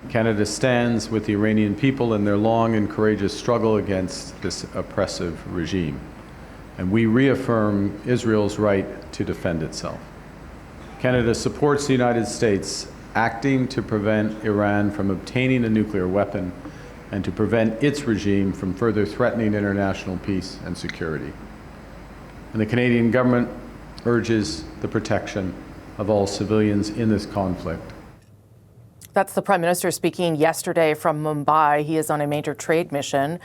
Canada stands with the Iranian people in their long and courageous struggle against this oppressive regime, and we reaffirm Israel's right to defend itself. Canada supports the United States acting to prevent Iran from obtaining a nuclear weapon and to prevent its regime from further threatening international peace and security. And the Canadian government urges the protection of all civilians in this conflict. That's the Prime Minister speaking yesterday from Mumbai. He is on a major trade mission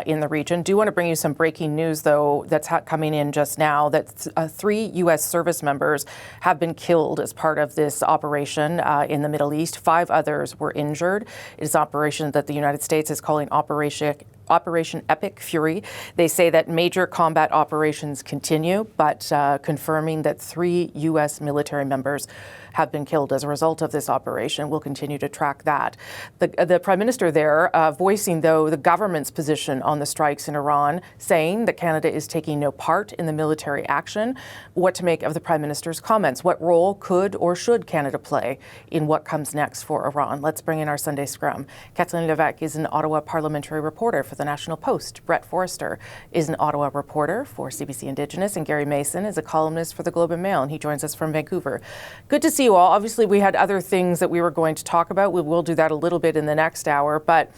in the region. Do want to bring you some breaking news, though, that's coming in just now, that 3 U.S. service members have been killed as part of this operation in the Middle East. 5 others were injured. It is an operation that the United States is calling Operation Epic Fury. They say that major combat operations continue, but confirming that 3 U.S. military members have been killed as a result of this operation. We'll continue to track that. The Prime Minister there voicing, though, the government's position on the strikes in Iran, saying that Canada is taking no part in the military action. What to make of the Prime Minister's comments? What role could or should Canada play in what comes next for Iran? Let's bring in our Sunday Scrum. Kathleen Lévesque is an Ottawa parliamentary reporter for the National Post. Brett Forrester is an Ottawa reporter for CBC Indigenous, and Gary Mason is a columnist for the Globe and Mail, and he joins us from Vancouver. Good to see you all. Obviously, we had other things that we were going to talk about. We will do that a little bit in the next hour, but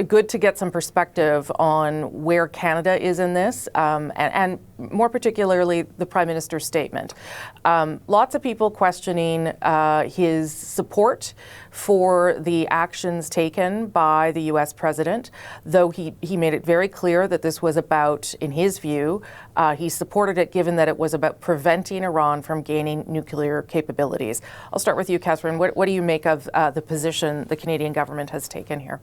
good to get some perspective on where Canada is in this, and more particularly the Prime Minister's statement. Lots of people questioning his support for the actions taken by the U.S. President, though he made it very clear that this was about, in his view, he supported it given that it was about preventing Iran from gaining nuclear capabilities. I'll start with you, Catherine. What do you make of the position the Canadian government has taken here?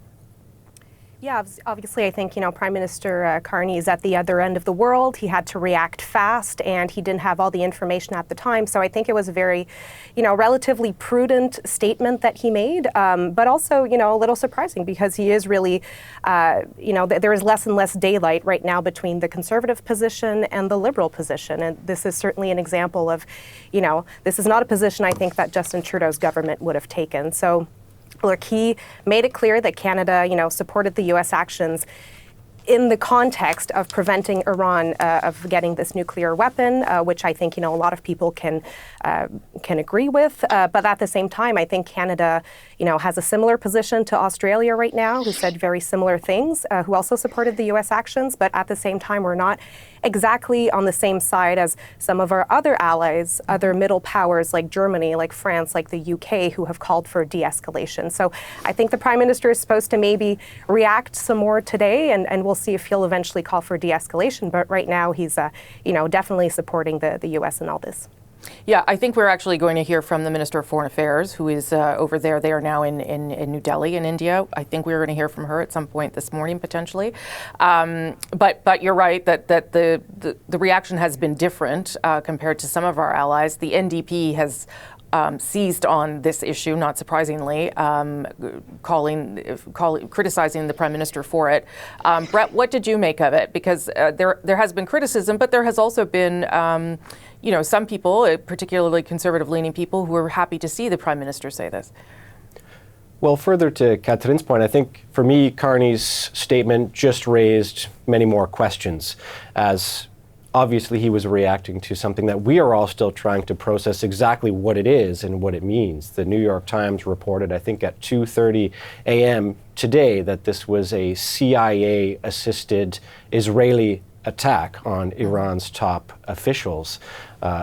Yeah, obviously, I think, Prime Minister Carney is at the other end of the world. He had to react fast, and he didn't have all the information at the time. So I think it was a very, relatively prudent statement that he made, but also, a little surprising because he is really, there is less and less daylight right now between the Conservative position and the Liberal position. And this is certainly an example of, this is not a position I think that Justin Trudeau's government would have taken. So look, he made it clear that Canada, supported the U.S. actions in the context of preventing Iran of getting this nuclear weapon, which I think, a lot of people can agree with. But at the same time, I think Canada, has a similar position to Australia right now, who said very similar things, who also supported the U.S. actions. But at the same time, we're not exactly on the same side as some of our other allies, other middle powers like Germany, like France, like the UK, who have called for de-escalation. So I think the Prime Minister is supposed to maybe react some more today, and we'll see if he'll eventually call for de-escalation. But right now, he's, definitely supporting the U.S. in all this. Yeah, I think we're actually going to hear from the Minister of Foreign Affairs, who is over there. They are now in New Delhi in India. I think we're going to hear from her at some point this morning, potentially. But you're right that the reaction has been different compared to some of our allies. The NDP has seized on this issue, not surprisingly, criticizing the Prime Minister for it. Brett, what did you make of it? Because there has been criticism, but there has also been some people, particularly conservative-leaning people, who are happy to see the Prime Minister say this. Well, further to Catherine's point, I think for me, Carney's statement just raised many more questions, as obviously he was reacting to something that we are all still trying to process exactly what it is and what it means. The New York Times reported, I think at 2:30 a.m. today, that this was a CIA-assisted Israeli attack on Iran's top officials.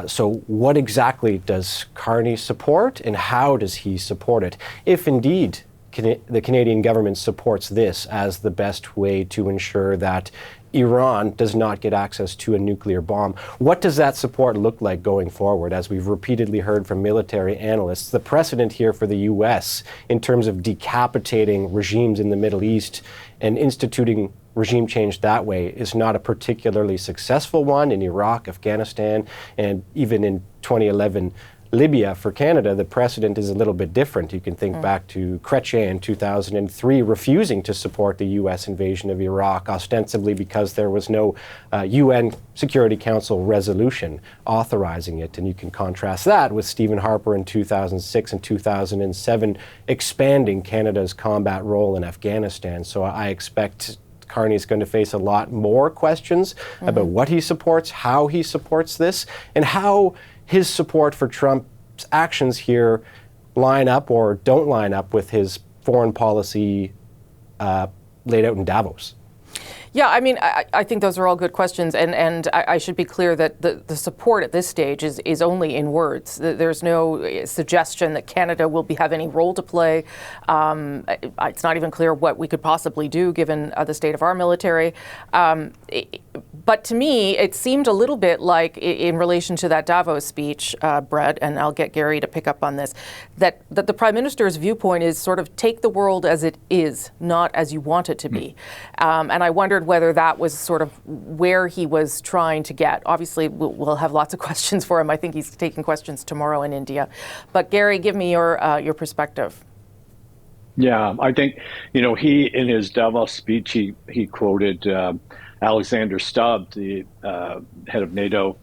So what exactly does Carney support, and how does he support it? If indeed the Canadian government supports this as the best way to ensure that Iran does not get access to a nuclear bomb, what does that support look like going forward? As we've repeatedly heard from military analysts, the precedent here for the U.S. in terms of decapitating regimes in the Middle East and instituting regime change that way is not a particularly successful one in Iraq, Afghanistan, and even in 2011, Libya for Canada, the precedent is a little bit different. You can think back to Chrétien in 2003 refusing to support the U.S. invasion of Iraq, ostensibly because there was no UN Security Council resolution authorizing it. And you can contrast that with Stephen Harper in 2006 and 2007 expanding Canada's combat role in Afghanistan. So I expect Carney is going to face a lot more questions about what he supports, how he supports this, and how his support for Trump's actions here line up or don't line up with his foreign policy laid out in Davos. Yeah, I mean, I think those are all good questions, and I should be clear that the support at this stage is only in words. There's no suggestion that Canada will have any role to play. It's not even clear what we could possibly do given the state of our military. But to me, it seemed a little bit like, in relation to that Davos speech, Brett, and I'll get Gary to pick up on this, that the Prime Minister's viewpoint is sort of take the world as it is, not as you want it to be. And I wondered whether that was sort of where he was trying to get. Obviously, we'll have lots of questions for him. I think he's taking questions tomorrow in India. But Gary, give me your perspective. Yeah, I think, he, in his Davos speech, he quoted Alexander Stubb, the head of NATO,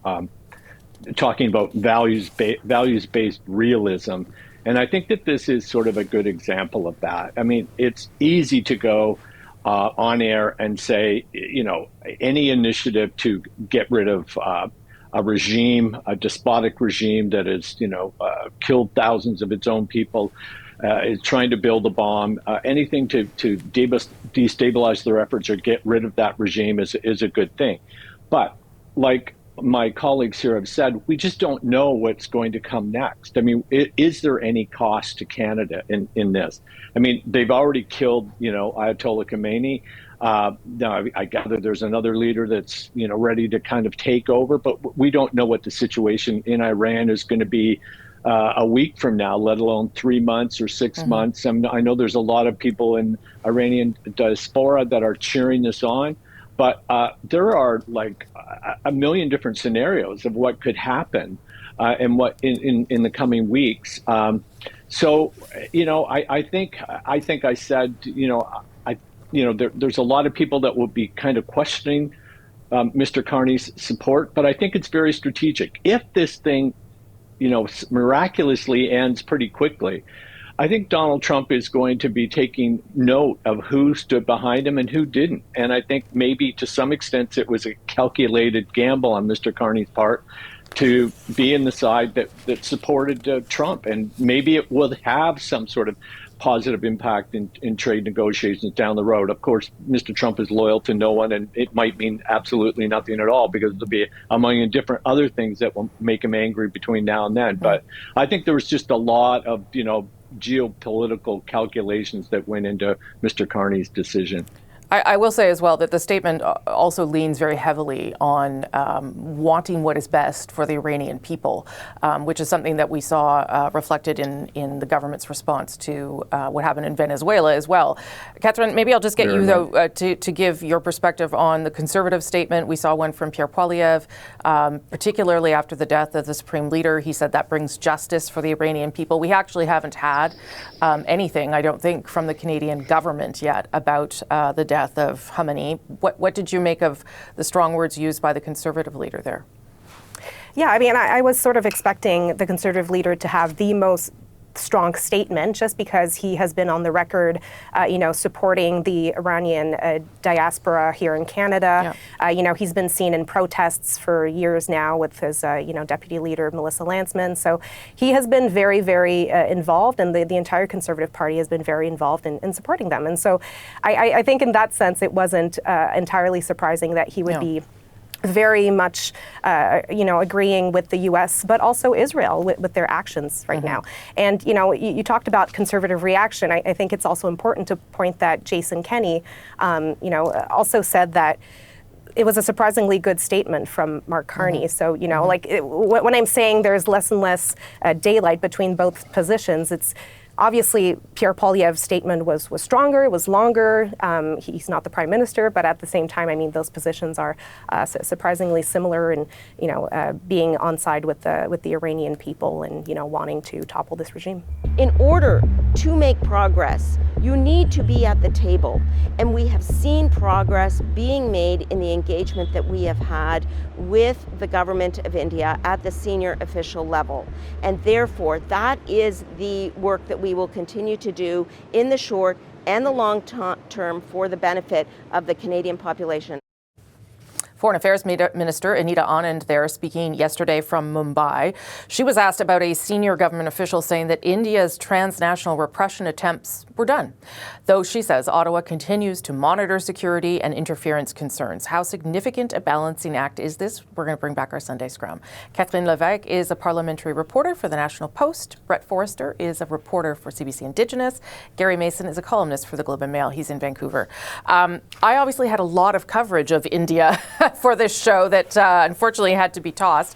talking about values-based realism. And I think that this is sort of a good example of that. I mean, it's easy to go on air and say, any initiative to get rid of a regime, a despotic regime that has, killed thousands of its own people, is trying to build a bomb, anything to destabilize their efforts or get rid of that regime is a good thing. But like my colleagues here have said, we just don't know what's going to come next. I mean, is there any cost to Canada in this? I mean, they've already killed, Ayatollah Khomeini. Now, I gather there's another leader that's, ready to kind of take over, but we don't know what the situation in Iran is going to be a week from now, let alone 3 months or 6 months. I know there's a lot of people in Iranian diaspora that are cheering this on, but there are like a million different scenarios of what could happen and what in the coming weeks. So, I think I said, there's a lot of people that will be kind of questioning Mr. Carney's support, but I think it's very strategic. If this thing miraculously ends pretty quickly, I think Donald Trump is going to be taking note of who stood behind him and who didn't. And I think maybe to some extent it was a calculated gamble on Mr. Carney's part to be in the side that supported Trump. And maybe it will have some sort of positive impact in trade negotiations down the road. Of course, Mr. Trump is loyal to no one, and it might mean absolutely nothing at all because there'll be a million different other things that will make him angry between now and then. But I think there was just a lot of, geopolitical calculations that went into Mr. Carney's decision. I will say as well that the statement also leans very heavily on wanting what is best for the Iranian people, which is something that we saw reflected in the government's response to what happened in Venezuela as well. Catherine, maybe I'll just get you, though, to give your perspective on the Conservative statement. We saw one from Pierre Poilievre, particularly after the death of the Supreme Leader. He said that brings justice for the Iranian people. We actually haven't had anything, I don't think, from the Canadian government yet about the death of Khamenei. What did you make of the strong words used by the Conservative leader there? Yeah, I mean, I was sort of expecting the Conservative leader to have the most strong statement just because he has been on the record, supporting the Iranian diaspora here in Canada. Yeah. He's been seen in protests for years now with his, deputy leader, Melissa Lantsman. So he has been very, very involved, and the entire Conservative Party has been very involved in supporting them. And so I think in that sense, it wasn't entirely surprising that he would be very much, agreeing with the U.S., but also Israel with their actions right now. And, you talked about conservative reaction. I think it's also important to point that Jason Kenney, also said that it was a surprisingly good statement from Mark Carney. So, when I'm saying there's less and less daylight between both positions, it's obviously, Pierre Poilievre's statement was stronger, it was longer. He's not the prime minister, but at the same time, I mean, those positions are surprisingly similar in, being on side with the Iranian people and, wanting to topple this regime. In order to make progress, you need to be at the table. And we have seen progress being made in the engagement that we have had with the government of India at the senior official level. And therefore, that is the work that we will continue to do in the short and the long term for the benefit of the Canadian population. Foreign Affairs Minister Anita Anand there speaking yesterday from Mumbai. She was asked about a senior government official saying that India's transnational repression attempts were done, though she says Ottawa continues to monitor security and interference concerns. How significant a balancing act is this? We're going to bring back our Sunday Scrum. Catherine Lévesque is a parliamentary reporter for the National Post. Brett Forrester is a reporter for CBC Indigenous. Gary Mason is a columnist for the Globe and Mail. He's in Vancouver. I obviously had a lot of coverage of India for this show that unfortunately had to be tossed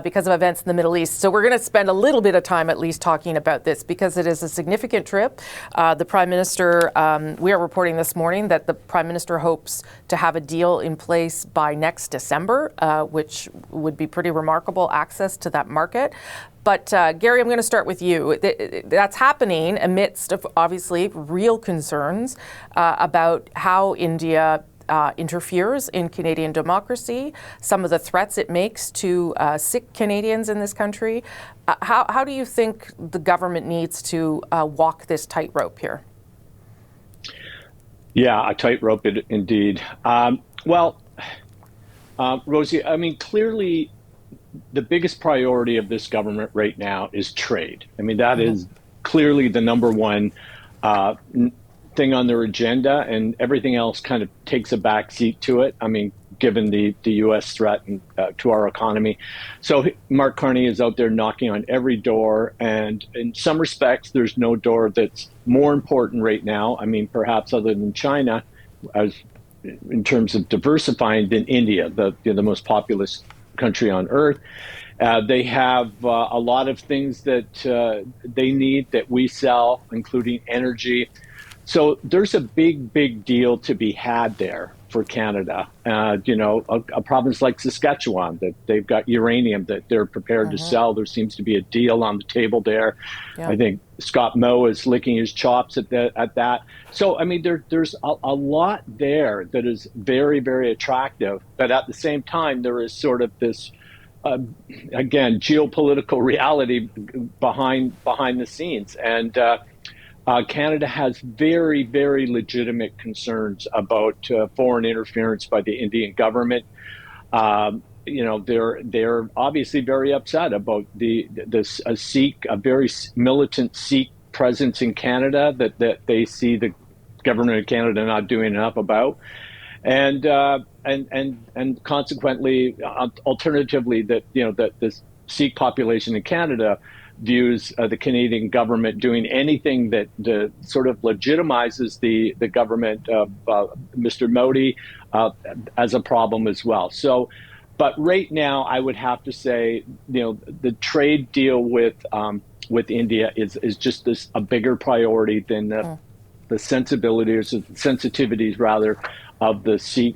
because of events in the Middle East. So we're going to spend a little bit of time at least talking about this because it is a significant trip. The Prime Minister, we are reporting this morning that the Prime Minister hopes to have a deal in place by next December, which would be pretty remarkable access to that market. But Gary, I'm going to start with you. That's happening amidst of obviously real concerns about how India interferes in Canadian democracy, some of the threats it makes to Sikh Canadians in this country. How do you think the government needs to walk this tightrope here? Yeah, a tightrope indeed. Rosie, I mean, clearly the biggest priority of this government right now is trade. I mean, that is clearly the number one thing on their agenda, and everything else kind of takes a back seat to it. I mean, given the U.S. threat to our economy. So Mark Carney is out there knocking on every door, and in some respects, there's no door that's more important right now. I mean, perhaps other than China, as in terms of diversifying, than India, the most populous country on earth. They have a lot of things that they need that we sell, including energy. So there's a big deal to be had there for Canada. A province like Saskatchewan, that they've got uranium that they're prepared to sell. There seems to be a deal on the table there. Yeah. I think Scott Moe is licking his chops at that. So, I mean, there's a lot there that is very, very attractive. But at the same time, there is sort of this, again, geopolitical reality behind the scenes. And Canada has very, very legitimate concerns about foreign interference by the Indian government. They're obviously very upset about a very militant Sikh presence in Canada that they see the government of Canada not doing enough about, and consequently, alternatively, that the Sikh population in Canada views the Canadian government doing anything that sort of legitimizes the government of Mr. Modi as a problem as well. So, but right now, I would have to say, the trade deal with India is just a bigger priority than the sensitivities rather of the Sikh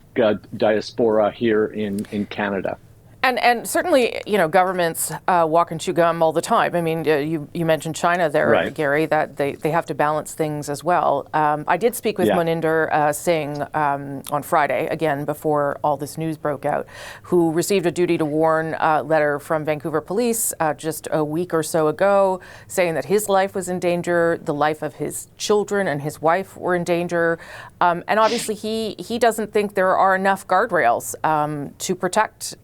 diaspora here in Canada. And certainly, governments walk and chew gum all the time. I mean, you mentioned China there, right, Gary, that they have to balance things as well. I did speak with Moninder Singh on Friday, again, before all this news broke out, who received a duty to warn letter from Vancouver police just a week or so ago, saying that his life was in danger, the life of his children and his wife were in danger. And obviously, he doesn't think there are enough guardrails to protect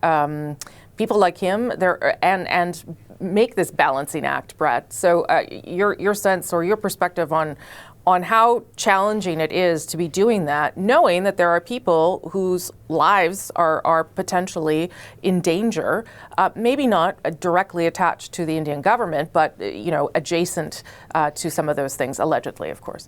people like him there and make this balancing act, Brett. So your sense or your perspective on how challenging it is to be doing that, knowing that there are people whose lives are potentially in danger, maybe not directly attached to the Indian government, but adjacent to some of those things, allegedly, of course.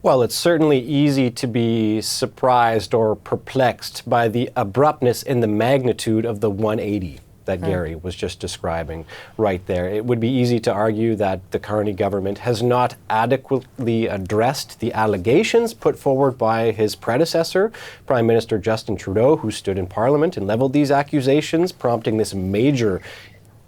Well, it's certainly easy to be surprised or perplexed by the abruptness and the magnitude of the 180. that Gary was just describing right there. It would be easy to argue that the Carney government has not adequately addressed the allegations put forward by his predecessor, Prime Minister Justin Trudeau, who stood in Parliament and leveled these accusations, prompting this major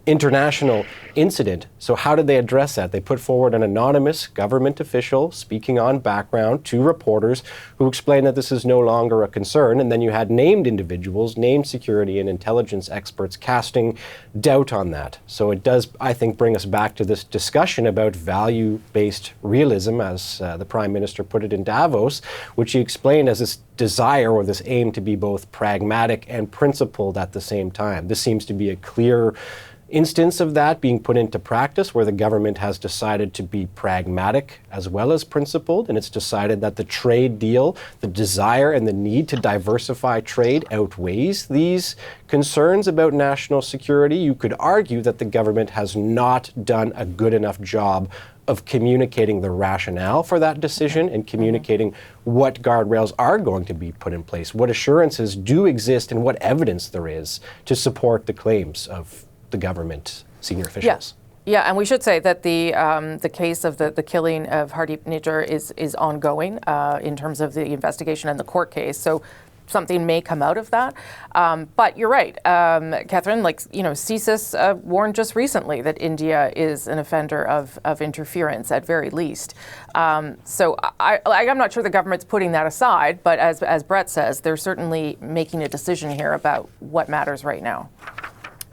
international incident. So how did they address that? They put forward an anonymous government official speaking on background to reporters who explained that this is no longer a concern. And then you had named individuals, named security and intelligence experts casting doubt on that. So it does, I think, bring us back to this discussion about value-based realism, as the Prime Minister put it in Davos, which he explained as this desire or this aim to be both pragmatic and principled at the same time. This seems to be a clear instance of that being put into practice, where the government has decided to be pragmatic as well as principled, and it's decided that the trade deal, the desire and the need to diversify trade outweighs these concerns about national security. You could argue that the government has not done a good enough job of communicating the rationale for that decision and communicating what guardrails are going to be put in place, what assurances do exist, and what evidence there is to support the claims of the government senior officials. Yeah, and we should say that the case of the killing of Hardeep Nijjar is ongoing in terms of the investigation and the court case. So something may come out of that. But you're right, Catherine, CSIS warned just recently that India is an offender of interference at very least. So I'm not sure the government's putting that aside, but as Brett says, they're certainly making a decision here about what matters right now.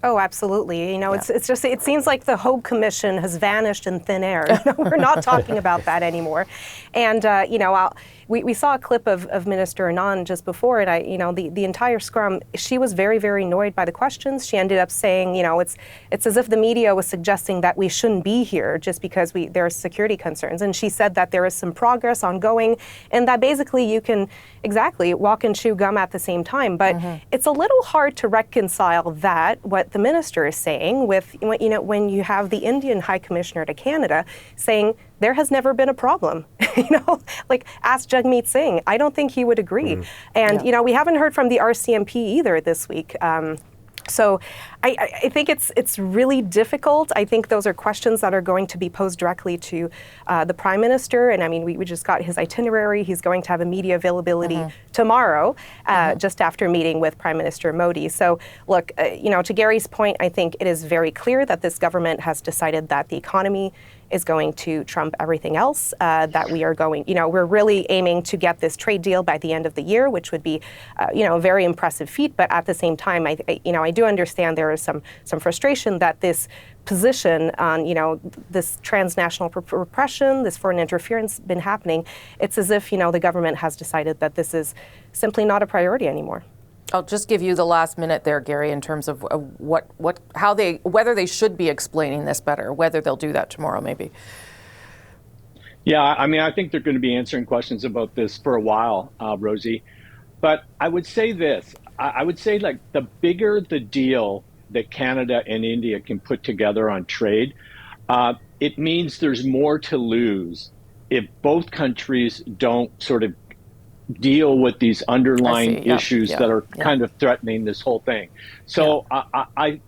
Oh, absolutely. It's just, it seems like the Hogue Commission has vanished in thin air. We're not talking about that anymore. And, we saw a clip of Minister Anand just before, and the entire scrum, she was very, very annoyed by the questions. She ended up saying, it's as if the media was suggesting that we shouldn't be here just because there are security concerns. And she said that there is some progress ongoing, and that basically you can exactly walk and chew gum at the same time. But it's a little hard to reconcile what the minister is saying with, when you have the Indian High Commissioner to Canada saying there has never been a problem. Ask Jagmeet Singh. I don't think he would agree. And, we haven't heard from the RCMP either this week. So I think it's really difficult. I think those are questions that are going to be posed directly to the Prime Minister. And I mean, we just got his itinerary. He's going to have a media availability tomorrow, just after meeting with Prime Minister Modi. So look, to Gary's point, I think it is very clear that this government has decided that the economy is going to trump everything else, that we are going, we're really aiming to get this trade deal by the end of the year, which would be, a very impressive feat. But at the same time, I do understand there is some frustration that this position on, this transnational repression, this foreign interference been happening. It's as if, the government has decided that this is simply not a priority anymore. I'll just give you the last minute there, Gary, in terms of whether they should be explaining this better, whether they'll do that tomorrow, maybe. Yeah, I mean, I think they're going to be answering questions about this for a while, Rosie. But I would say this, I would say the bigger the deal that Canada and India can put together on trade, it means there's more to lose if both countries don't sort of deal with these underlying issues that are kind of threatening this whole thing. So I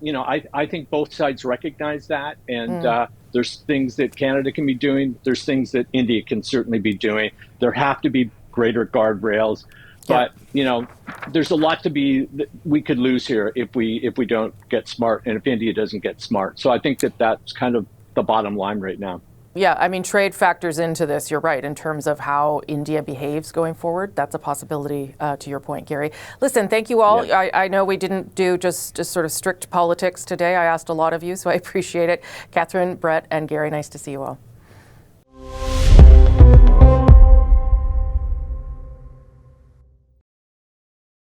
think both sides recognize that, and there's things that Canada can be doing. There's things that India can certainly be doing. There have to be greater guardrails, but there's a lot we could lose here if we don't get smart, and if India doesn't get smart. So I think that's kind of the bottom line right now. Yeah, I mean, trade factors into this, you're right, in terms of how India behaves going forward. That's a possibility, to your point, Gary. Listen, thank you all. Yeah. I know we didn't do just sort of strict politics today. I asked a lot of you, so I appreciate it. Catherine, Brett, and Gary, nice to see you all.